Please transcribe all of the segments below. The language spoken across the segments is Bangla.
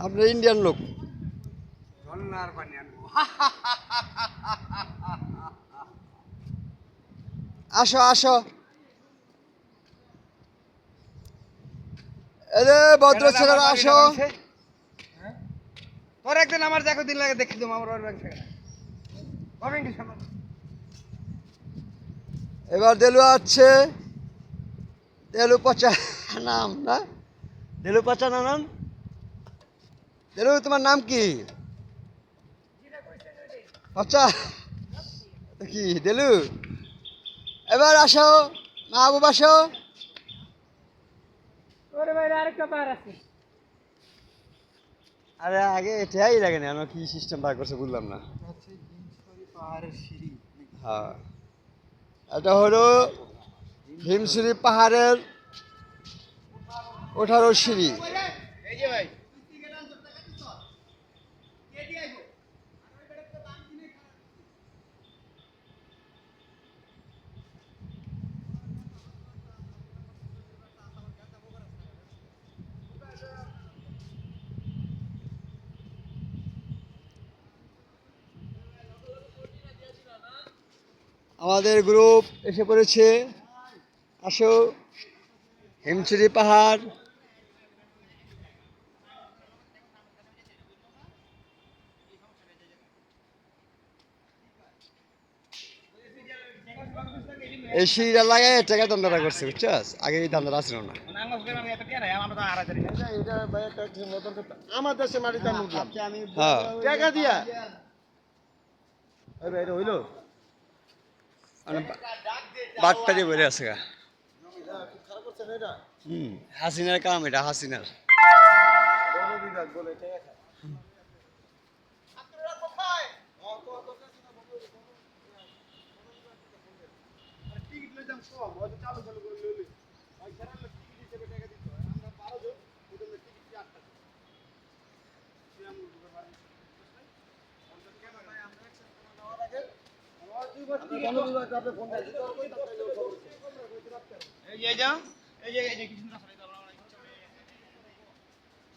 আপনি ইন্ডিয়ান লোক। আসো আসো, এরে ভদ্র ছেলেরা আসো। তোর একদিন আমার দেখো দিন লাগে দেখি তুমি আমার ব্যাংক থেকে এবার দেলু আছে, দেলু পচা নাম না, দেলু পচা না নাম। দেলু তোমার নাম কি? পচা কি দেলু? এবার আসো মাহবুব, আসো। আরে আগে এটাই লাগে না, আমার কি সিস্টেম বার করছে বুঝলাম না। হ্যাঁ, এটা হলো হিমশিরি পাহাড়ের ওঠারও সিঁড়ি। আমাদের গ্রুপ এসে পড়েছে, আসো। হিমশিরি পাহাড়, এই সিঁড়িটা লাগাই টাকা ধান্দাটা করছে, বুঝছস? আগে এই ধান্দাটা আসছিল না। আমার দেশে মাটিতে আমি উঠলাম হ্যাঁ, টাকা দিয়া হইলো বাটপারি বলে আছে গা। খারাপ করছে না এটা হাসিনার কাম এটা, হাসিনার। বিভাগ বলে টাকা খায় টিকিট লইতাম কম হয়তো চালু চালু করে লইলি ওই খেলার লোক টিকিট হিসেবে টাকা দিত আমরা 12 জন ওদের টিকিট 8 টাকা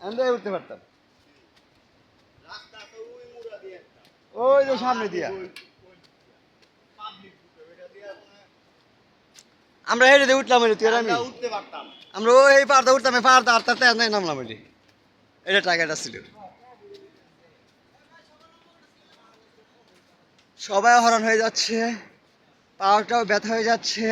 আমরা উঠতে পারতাম ওই যে সামনে দিয়া। আমরা হেঁটে উঠলাম, তুই আর আমি উঠতে পারতাম আমরা ওই পাড়টা উঠতাম, পাড়টা আটটাতে নামলাম। ওইটি এটা টাকাটা ছিল। সবাই হরণ হয়ে যাচ্ছে, পাওয়ারটাও ব্যথা হয়ে যাচ্ছে।